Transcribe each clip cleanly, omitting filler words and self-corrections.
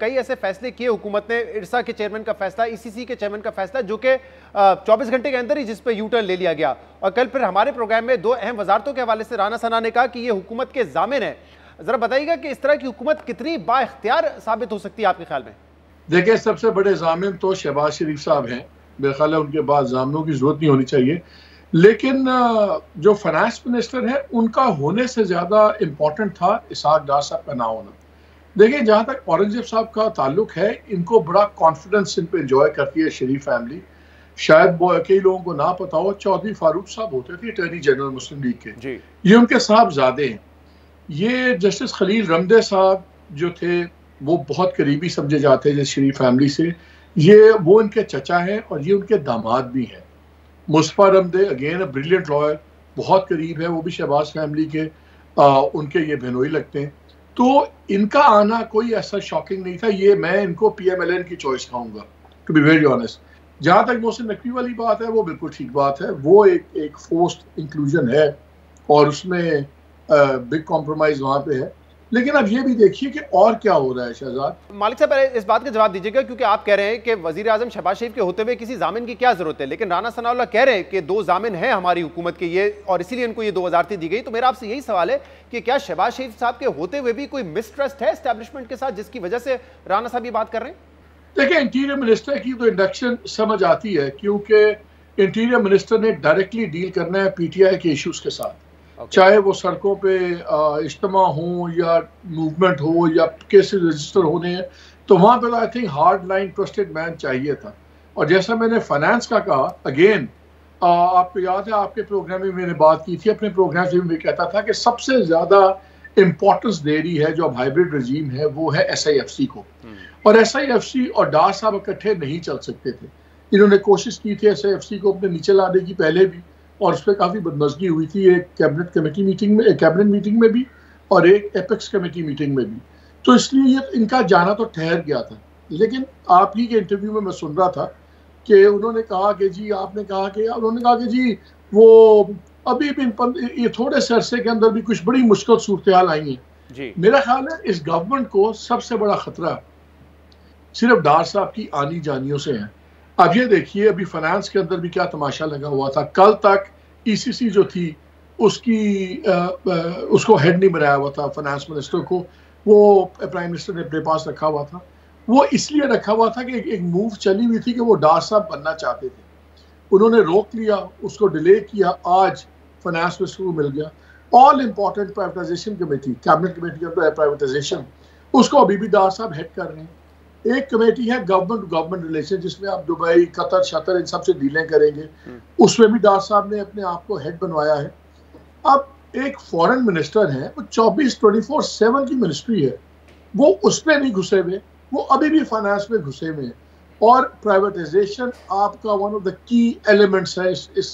कई ऐसे फैसले किए हुकूमत ने, इरसा के चेयरमैन का फैसला, ईसीसी के चेयरमैन का फैसला, जो कि 24 घंटे के अंदर ही जिस पे यू टर्न ले लिया गया। और कल फिर हमारे प्रोग्राम में 2 अहम वजारतों के हवाले से राना सना ने कहा कि ये हुकूमत के जामिन है। जरा बताइएगा कि इस तरह की हुकूमत कितनी बाइख्तियार साबित हो सकती है आपके ख्याल में? देखिए, सबसे बड़े जामिन तो शहबाज शरीफ साहब हैं। मेरे ख्याल है उनके बाद जामिनों की जरूरत नहीं होनी चाहिए। लेकिन जो फाइनेंस मिनिस्टर है उनका होने से ज्यादा इम्पोर्टेंट था इसहाक डार साहब का ना होना। देखिए, जहां तक औरंगजेब साहब का ताल्लुक है, इनको बड़ा कॉन्फिडेंस इन पे एंजॉय करती है शरीफ फैमिली। शायद कई लोगों को ना पता हो, चौधरी फारूक साहब होते थे अटॉर्नी जनरल मुस्लिम लीग के, ये उनके साहबजादे हैं। ये जस्टिस खलील रमदे साहब जो थे वो बहुत करीबी समझे जाते हैं शरीफ फैमिली से। वो इनके चचा हैं और ये उनके दामाद भी हैं। Mustafa Ramday again a brilliant lawyer, बहुत करीब है, वो भी शहबाज फैमिली के उनके ये बहनोई लगते हैं। तो इनका आना कोई ऐसा शॉकिंग नहीं था। ये मैं इनको पीएमएलएन की चॉइस कहूँगा, टू बी वेरी ऑनेस्ट। जहाँ तक मोहसिन नकवी वाली बात है, वो बिल्कुल ठीक बात है। वो एक फोर्स्ड इंक्लूजन है और उसमें बिग कॉम्प्रोमाइज वहाँ पे है। लेकिन अब ये भी देखिए कि और क्या हो रहा है शहजाद। मालिक साहब, पहले इस बात का जवाब दीजिएगा, क्योंकि आप कह रहे हैं कि वजीर आजम शहबाज शरीफ के होते हुए किसी जामिन की क्या जरूरत है, लेकिन राना सनाउल्लाह कह रहे हैं कि 2 जामिन हैं हमारी हुकूमत के, ये और इसीलिए इनको ये 2 वजारतें दी गई। तो मेरा आपसे यही सवाल है कि क्या शहबाज शरीफ साहब के होते हुए भी कोई मिसट्रस्ट है एस्टैब्लिशमेंट के साथ, जिसकी वजह से राना साहब ये बात कर रहे हैं? देखिए, इंटीरियर मिनिस्टर की तो इंडक्शन समझ आती है, क्योंकि इंटीरियर मिनिस्टर ने डायरेक्टली डील करना है पीटीआई के इश्यूज के साथ। चाहे वो सड़कों पे इज्तिमा हो या मूवमेंट हो या केसेस रजिस्टर होने हैं, तो वहाँ पे I think hard line trusted man चाहिए था। और जैसा मैंने फाइनेंस का कहा, अगेन आपको याद है आपके प्रोग्राम में मैंने बात की थी, अपने प्रोग्राम से भी कहता था कि सबसे ज़्यादा इम्पोर्टेंस दे रही है जो अब हाइब्रिड रजीम है वो है SIFC को। और SIFC और डार साहब इकट्ठे नहीं चल सकते थे। इन्होंने कोशिश की थी SIFC को अपने नीचे लाने की पहले भी, और उस पर काफ़ी बदमज़गी हुई थी, एक कैबिनेट कमेटी मीटिंग में, कैबिनेट मीटिंग में भी और एक एपेक्स कमेटी मीटिंग में भी। तो इसलिए ये इनका जाना तो ठहर गया था। लेकिन आप ही के इंटरव्यू में मैं सुन रहा था कि उन्होंने कहा कि जी, आपने कहा कि उन्होंने कहा कि जी वो अभी भी ये थोड़े से अरसे के अंदर भी कुछ बड़ी मुश्किल सूरत हाल आई हैं। मेरा ख्याल है इस गवर्नमेंट को सबसे बड़ा खतरा सिर्फ डार साहब की आनी जानियों से है। अब ये देखिए, अभी फाइनेंस के अंदर भी क्या तमाशा लगा हुआ था। कल तक ईसीसी जो थी उसको हेड नहीं बनाया हुआ था, फाइनेंस मिनिस्टर को वो प्राइम मिनिस्टर ने अपने पास रखा हुआ था। वो इसलिए रखा हुआ था कि एक मूव चली हुई थी कि वो डार साहब बनना चाहते थे, उन्होंने रोक लिया, उसको डिले किया। आज फाइनेंस मिनिस्टर को मिल गया। All important privatisation committee, cabinet committee of privatisation, उसको अभी भी डार साहब हेड कर रहे हैं। एक कमेटी है गवर्नमेंट टू गवर्नमेंट रिलेशन, जिसमें आप दुबई, कतर, शतर इन सब से डीलें करेंगे, उसमें भी डार साहब ने अपने आप को हेड बनवाया है। अब एक फॉरेन मिनिस्टर है, वो 24/7 की मिनिस्ट्री है, वो उसमें नहीं घुसे हुए, वो अभी भी फाइनेंस में घुसे हुए हैं। और प्राइवेटाइजेशन आपका one of the key elements है इस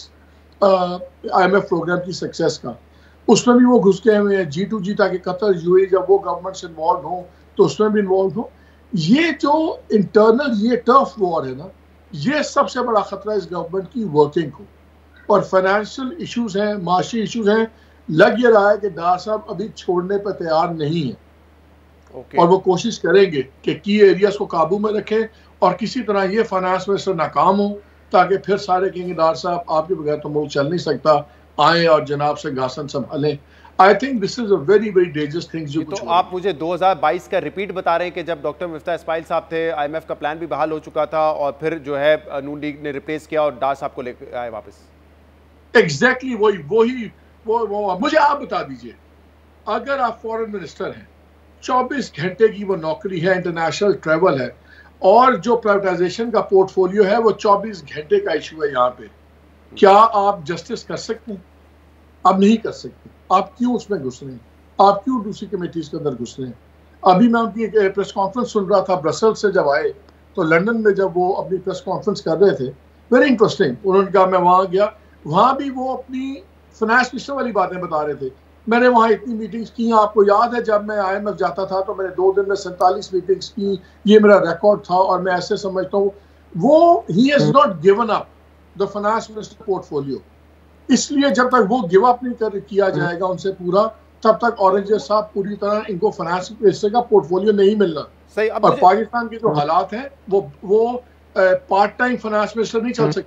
IMF प्रोग्राम की सक्सेस का। उसमें भी वो घुस गए हुए हैं। G2G, ताकि कतर, UAE जब वो गवर्नमेंट से इन्वॉल्व हो तो उसमें भी इन्वॉल्व हो। ये जो इंटरनल ये टर्फ वॉर है ना, ये सबसे बड़ा खतरा इस गवर्नमेंट की वर्किंग को। और फाइनेंशियल इश्यूज हैं, माशी इश्यूज हैं। लग ये रहा है कि डार साहब अभी छोड़ने पर तैयार नहीं है। और वो कोशिश करेंगे कि की एरियाज को काबू में रखें और किसी तरह ये फाइनेंस मिनिस्टर नाकाम हो, ताकि फिर सारे कहेंगे डार साहब आपके बगैर तो मुल्क चल नहीं सकता, आए और जनाब से गासन संभालें। I think this is a very very dangerous thing. जो तो आप मुझे 2022 का रिपीट बता रहे हैं कि जब डॉक्टर मिफ्ता इस्माइल साहब थे, IMF का प्लान भी बहाल हो चुका था और फिर जो है नून लीग ने रिप्लेस किया और डार साहब को लेकर आए वापस। एग्जैक्टली वो मुझे आप बता दीजिए, अगर आप फॉरेन मिनिस्टर हैं, 24 घंटे की वो नौकरी है, इंटरनेशनल ट्रैवल है, और जो प्राइवेटाइजेशन का पोर्टफोलियो है वो 24 घंटे का इशू है यहाँ पे, क्या आप जस्टिस कर सकते हैं? आप नहीं कर सकते। आप क्यों उसमें घुस रहे हैं? आप क्यों दूसरी कमेटीज के अंदर घुस रहे हैं? अभी मैं उनकी प्रेस कॉन्फ्रेंस सुन रहा था ब्रसेल से जब आए, तो लंदन में जब वो अपनी प्रेस कॉन्फ्रेंस कर रहे थे, वेरी इंटरेस्टिंग। उन्होंने कहा मैं वहाँ गया, वहाँ भी वो अपनी फाइनेंस मिनिस्टर वाली बातें बता रहे थे। मैंने वहाँ इतनी मीटिंग्स की, आपको याद है जब मैं IMF जाता था तो मैंने 2 दिन में 47 मीटिंग्स की, ये मेरा रिकॉर्ड था। और मैं ऐसे समझता हूँ वो he has not given up the finance minister portfolio. इसलिए जब तक वो गिव अप नहीं किया जाएगा उनसे पूरा, तब तक औरंगजेब साहब पूरी तरह इनको फाइनेंस मिनिस्टर का पोर्टफोलियो नहीं मिलना। सही। और पाकिस्तान के जो हालात हैं वो पार्ट टाइम फाइनेंस मिनिस्टर नहीं चल सकते।